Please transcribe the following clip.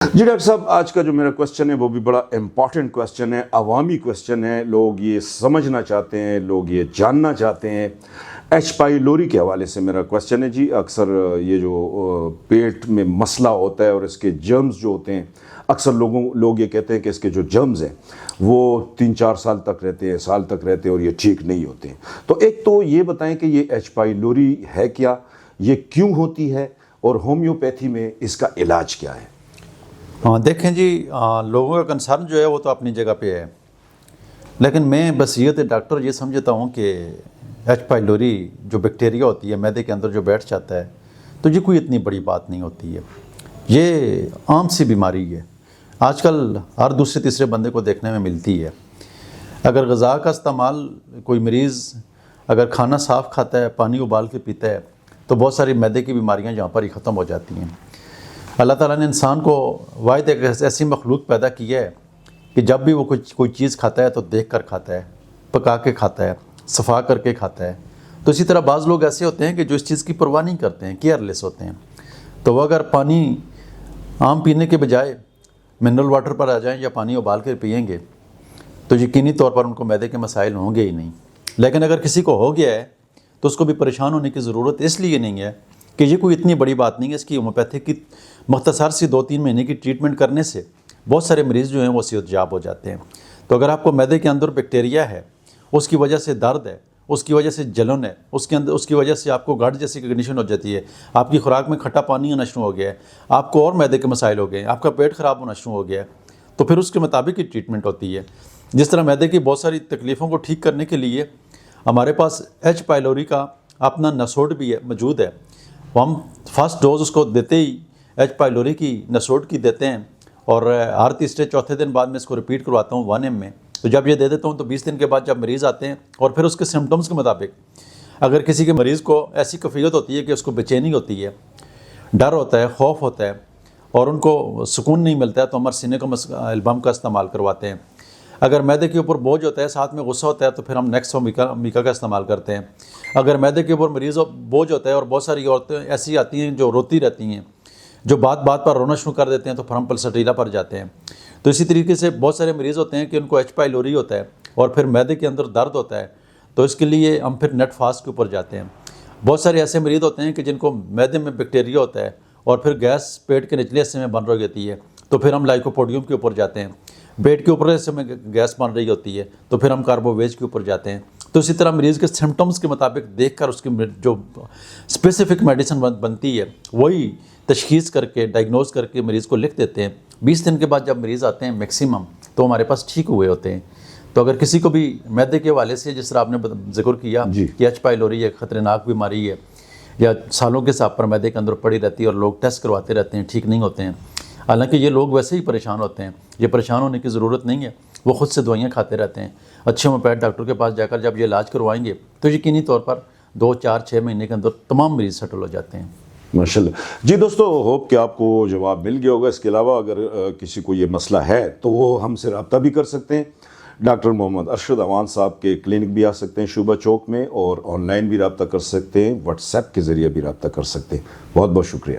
जी doctor साहब, आज का जो मेरा क्वेश्चन है वो भी बड़ा इम्पॉर्टेंट क्वेश्चन है, अवामी क्वेश्चन है। लोग ये समझना चाहते हैं, लोग ये जानना चाहते हैं। एच पाइलोरी के हवाले से मेरा क्वेश्चन है जी। अक्सर ये जो पेट में मसला होता है और इसके जर्म्स जो होते हैं, अक्सर लोग ये कहते हैं कि इसके जो जर्म्स हैं वो 3-4 साल तक रहते हैं, साल तक रहते हैं और ये ठीक नहीं होते हैं। तो एक तो ये बताएं कि ये एच पाइलोरी है क्या, ये क्यों होती है और होम्योपैथी में इसका इलाज क्या है? हाँ देखें जी, लोगों का कंसर्न जो है वो तो अपनी जगह पे है, लेकिन मैं बसीयत डॉक्टर ये समझता हूँ कि एच पाइलोरी जो बैक्टीरिया होती है मैदे के अंदर जो बैठ जाता है, तो ये कोई इतनी बड़ी बात नहीं होती है। ये आम सी बीमारी है, आजकल हर दूसरे तीसरे बंदे को देखने में मिलती है। अगर ग़िज़ा का इस्तेमाल कोई मरीज़ अगर खाना साफ़ खाता है, पानी उबाल के पीता है, तो बहुत सारी मैदे की बीमारियाँ यहाँ पर ही ख़त्म हो जाती हैं। अल्लाह ताला ने इंसान को वाहिद एक ऐसी मखलूक पैदा की है कि जब भी वो कोई चीज़ खाता है तो देख कर खाता है, पका के खाता है, सफ़ा करके खाता है। तो इसी तरह बाज़ लोग ऐसे होते हैं कि जो इस चीज़ की परवाह नहीं करते हैं, केयरलेस होते हैं। तो वो अगर पानी आम पीने के बजाय मिनरल वाटर पर आ जाएं या पानी उबाल कर पिएंगे तो यकीनी तौर पर उनको मैदे के मसाइल होंगे ही नहीं। लेकिन अगर किसी को हो गया है तो उसको भी परेशान होने की ज़रूरत इसलिए नहीं है कि ये कोई इतनी बड़ी बात नहीं है। इसकी होम्योपैथी की मुख्तसर सी 2-3 महीने की ट्रीटमेंट करने से बहुत सारे मरीज़ जो हैं वो सेहतयाब हो जाते हैं। तो अगर आपको मैदे के अंदर बैक्टीरिया है, उसकी वजह से दर्द है, उसकी वजह से जलन है, उसकी वजह से आपको गट जैसी कंडीशन हो जाती है, आपकी खुराक में खट्टा पानी आना शुरू हो गया है, आपको और मैदे के मसाइल हो गए, आपका पेट ख़राब होना शुरू हो गया है, तो फिर उसके मुताबिक ही ट्रीटमेंट होती है। जिस तरह मैदे की बहुत सारी तकलीफ़ों को ठीक करने के लिए हमारे पास एच पाइलोरी का अपना नसोड भी है, मौजूद है। वो हम फर्स्ट डोज उसको देते ही एच पाइलोरी की नसोड की देते हैं और हर तीसरे चौथे दिन बाद में इसको रिपीट करवाता हूँ 1 ml में। तो जब ये दे देता हूँ तो 20 दिन के बाद जब मरीज़ आते हैं और फिर उसके सिम्टम्स के मुताबिक, अगर किसी के मरीज़ को ऐसी कैफियत होती है कि उसको बेचैनी होती है, डर होता है, खौफ होता है और उनको सुकून नहीं मिलता है, तो हम अर्सेनिकम एल्बम का इस्तेमाल करवाते हैं। अगर मैदे के ऊपर बोझ होता है, साथ में गुस्सा होता है, तो फिर हम नेक्स्ट मीका का इस्तेमाल करते हैं। अगर मैदे के ऊपर मरीज़ बोझ होता है और बहुत सारी औरतें ऐसी आती हैं जो रोती रहती हैं, जो बात बात पर रोना शुरू कर देते हैं, तो फिर हम पल्सटीला पर जाते हैं। तो इसी तरीके से बहुत सारे मरीज़ होते हैं कि उनको एच पाइलोरी होता है और फिर मैदे के अंदर दर्द होता है, तो इसके लिए हम फिर नेट फास्ट के ऊपर जाते हैं। बहुत सारे ऐसे मरीज़ होते हैं कि जिनको मैदे में बैक्टीरिया होता है और फिर गैस पेट के निचले हिस्से में बन रही होती है, तो फिर हम लाइकोपोडियम के ऊपर जाते हैं। पेट के ऊपर हिस्से में गैस बन रही होती है तो फिर हम कार्बोवेज के ऊपर जाते हैं। तो इसी तरह मरीज़ के सिम्टम्स के मुताबिक देखकर उसकी जो स्पेसिफिक मेडिसिन बनती है वही तशखीस करके डायग्नोज करके मरीज़ को लिख देते हैं। 20 दिन के बाद जब मरीज़ आते हैं मैक्सिमम, तो हमारे पास ठीक हुए होते हैं। तो अगर किसी को भी मैदे के हवाले से, जिस तरह आपने जिक्र किया कि एच पाइलोरी एक ख़तरनाक बीमारी है या सालों के हिसाब पर मैदे के अंदर पड़ी रहती है और लोग टेस्ट करवाते रहते हैं, ठीक नहीं होते हैं, हालांकि ये लोग वैसे ही परेशान होते हैं, ये परेशान होने की ज़रूरत नहीं है, वो ख़ुद से दवाइयाँ खाते रहते हैं। अच्छे होम्योपैथ डॉक्टर के पास जाकर जब ये इलाज करवाएंगे तो यकीनी तौर पर 2-4-6 महीने के अंदर तमाम मरीज़ सेटल हो जाते हैं। माशाल्लाह जी। दोस्तों, होप कि आपको जवाब मिल गया होगा। इसके अलावा अगर किसी को ये मसला है तो वो हमसे रब्ता भी कर सकते हैं। डॉक्टर मोहम्मद अरशद अवान साहब के क्लिनिक भी आ सकते हैं शुबा चौक में, और ऑनलाइन भी रब्ता कर सकते हैं, व्हाट्सएप के ज़रिए भी रब्ता कर सकते हैं। बहुत बहुत शुक्रिया।